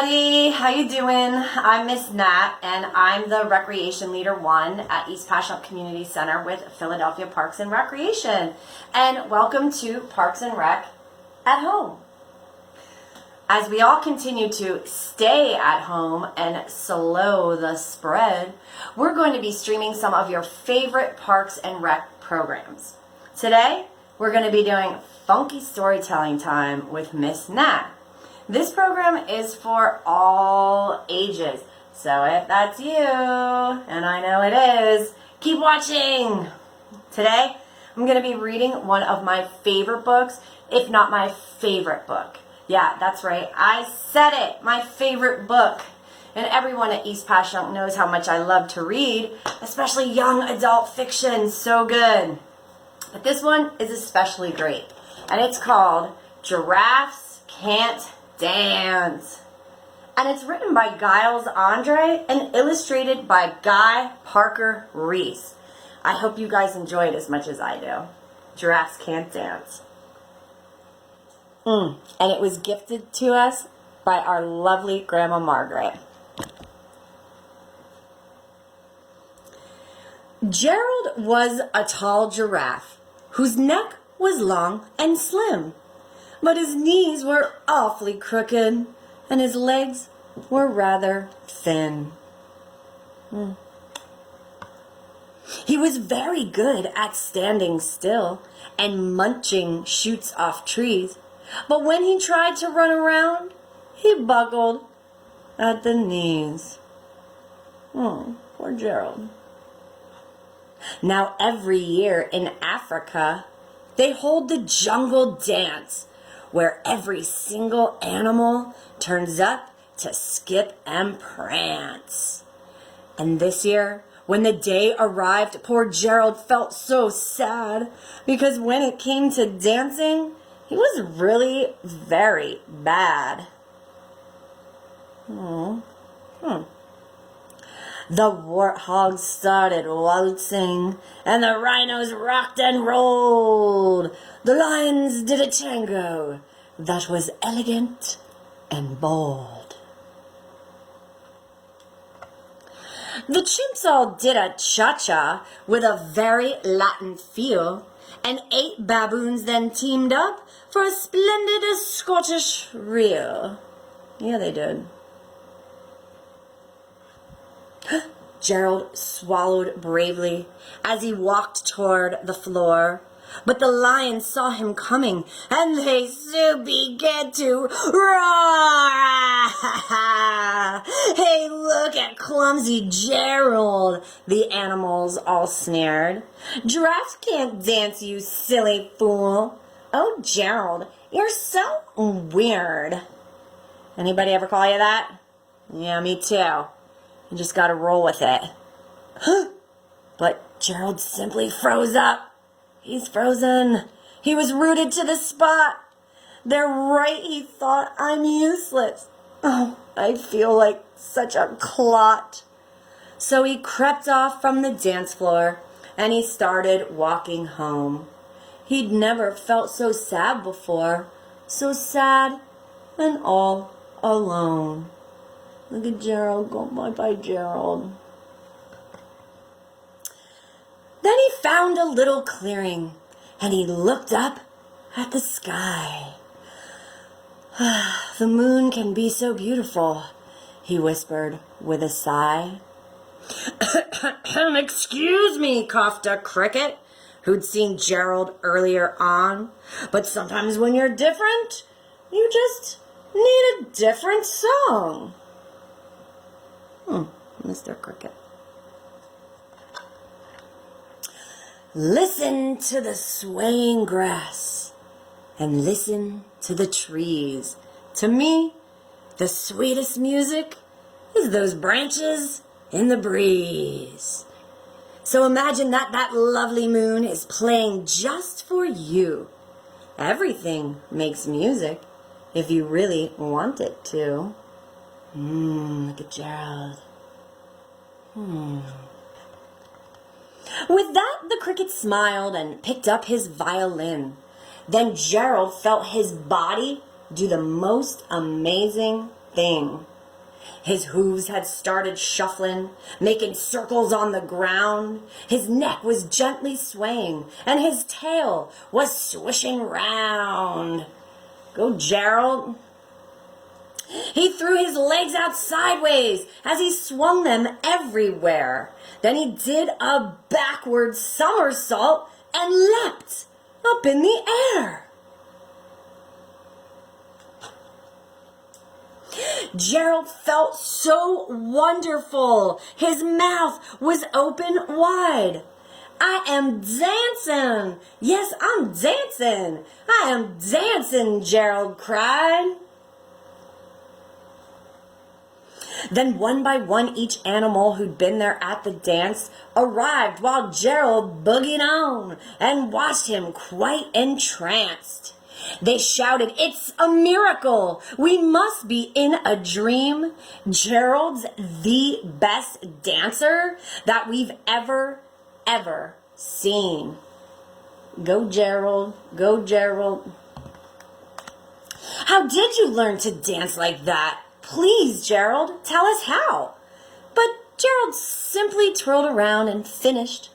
everybody, how you doing? I'm Miss Nat, and I'm the Recreation Leader 1 at East Passyunk Community Center with Philadelphia Parks and Recreation. And welcome to Parks and Rec at Home. As we all continue to stay at home and slow the spread, we're going to be streaming some of your favorite Parks and Rec programs. Today, we're going to be doing Funky Storytelling Time with Miss Nat. This program is for all ages, so if that's you, and I know it is, keep watching! Today, I'm going to be reading one of my favorite books, if not my favorite book. Yeah, that's right, I said it, my favorite book. And everyone at East Passyunk knows how much I love to read, especially young adult fiction, so good. But this one is especially great, and it's called Giraffes Can't Dance. And it's written by Giles Andre and illustrated by Guy Parker Reese. I hope you guys enjoy it as much as I do. Giraffes Can't Dance. And it was gifted to us by our lovely Grandma Margaret. Gerald was a tall giraffe whose neck was long and slim, but his knees were awfully crooked and his legs were rather thin. He was very good at standing still and munching shoots off trees, but when he tried to run around, he buckled at the knees. Oh, poor Gerald. Now every year in Africa, they hold the jungle dance, where every single animal turns up to skip and prance. And this year, when the day arrived, poor Gerald felt so sad, because when it came to dancing, he was really very bad. The warthogs started waltzing, and the rhinos rocked and rolled. The lions did a tango that was elegant and bold. The chimps all did a cha-cha with a very Latin feel, and 8 baboons then teamed up for a splendid Scottish reel. Yeah, they did. Gerald swallowed bravely as he walked toward the floor, but the lions saw him coming, and they soon began to roar. Hey, look at clumsy Gerald, the animals all sneered. Giraffes can't dance, you silly fool. Oh, Gerald, you're so weird. Anybody ever call you that? Yeah, me too. You just gotta roll with it. But Gerald simply froze up. He's frozen. He was rooted to the spot. They're right, he thought. I'm useless. Oh, I feel like such a clot. So he crept off from the dance floor and he started walking home. He'd never felt so sad before. So sad and all alone. Look at Gerald go. Bye-bye, Gerald. Then he found a little clearing, and he looked up at the sky. The moon can be so beautiful, he whispered with a sigh. Excuse me, coughed a cricket, who'd seen Gerald earlier on. But sometimes when you're different, you just need a different song. Mr. Cricket. Listen to the swaying grass and listen to the trees. To me, the sweetest music is those branches in the breeze. So imagine that lovely moon is playing just for you. Everything makes music if you really want it to. Look at Gerald. With that, the cricket smiled and picked up his violin. Then Gerald felt his body do the most amazing thing. His hooves had started shuffling, making circles on the ground. His neck was gently swaying, and his tail was swishing round. Go, Gerald. He threw his legs out sideways as he swung them everywhere. Then he did a backward somersault and leapt up in the air. Gerald felt so wonderful. His mouth was open wide. I am dancing. Yes, I'm dancing. I am dancing, Gerald cried. Then one by one, each animal who'd been there at the dance arrived while Gerald boogied on and watched him quite entranced. They shouted, "It's a miracle! We must be in a dream. Gerald's the best dancer that we've ever seen." Go, Gerald. Go, Gerald. How did you learn to dance like that? Please, Gerald, tell us how. But Gerald simply twirled around and finished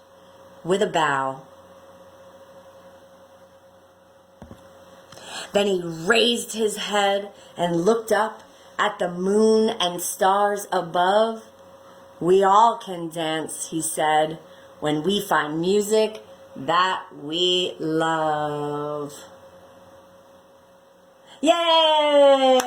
with a bow. Then he raised his head and looked up at the moon and stars above. "We all can dance," he said, "when we find music that we love." Yay!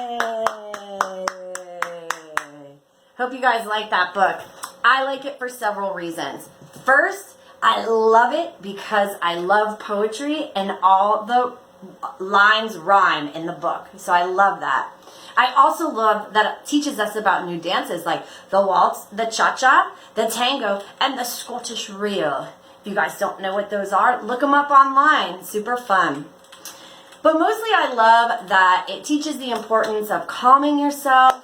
Hope you guys like that book. I like it for several reasons. First, I love it because I love poetry and all the lines rhyme in the book. So I love that. I also love that it teaches us about new dances like the waltz, the cha-cha, the tango, and the Scottish reel. If you guys don't know what those are, look them up online. Super fun. But mostly I love that it teaches the importance of calming yourself,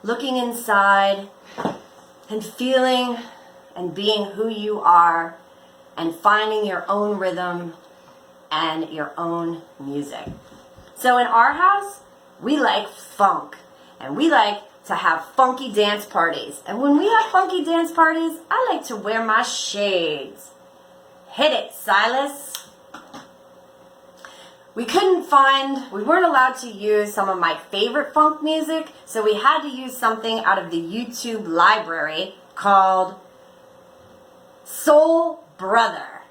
looking inside, and feeling and being who you are, and finding your own rhythm and your own music. So in our house, we like funk, and we like to have funky dance parties. And when we have funky dance parties, I like to wear my shades. Hit it, Silas. We weren't allowed to use some of my favorite funk music, so we had to use something out of the YouTube library called Soul Brother.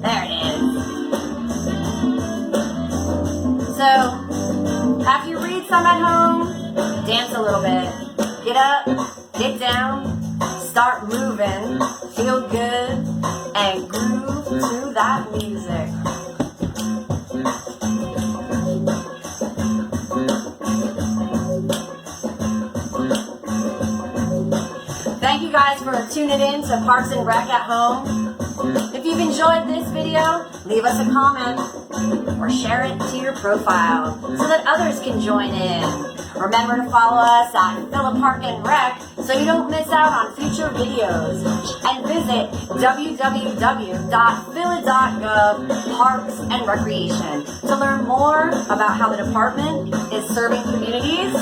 There it is. So, after you read some at home, dance a little bit. Get up, get down, start moving, feel good, and groove to that music. Thank you guys for tuning in to Parks and Rec at Home. If you've enjoyed this video, leave us a comment or share it to your profile so that others can join in. Remember to follow us at Phillip Park and Rec so you don't miss out on future videos. And visit www.philly.gov Parks and Recreation to learn more about how the department is serving communities.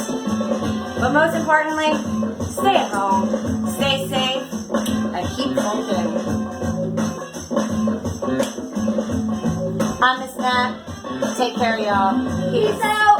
But most importantly, stay at home, stay safe, and keep funkin'. I'm Miss Nat. Take care, y'all. Peace out.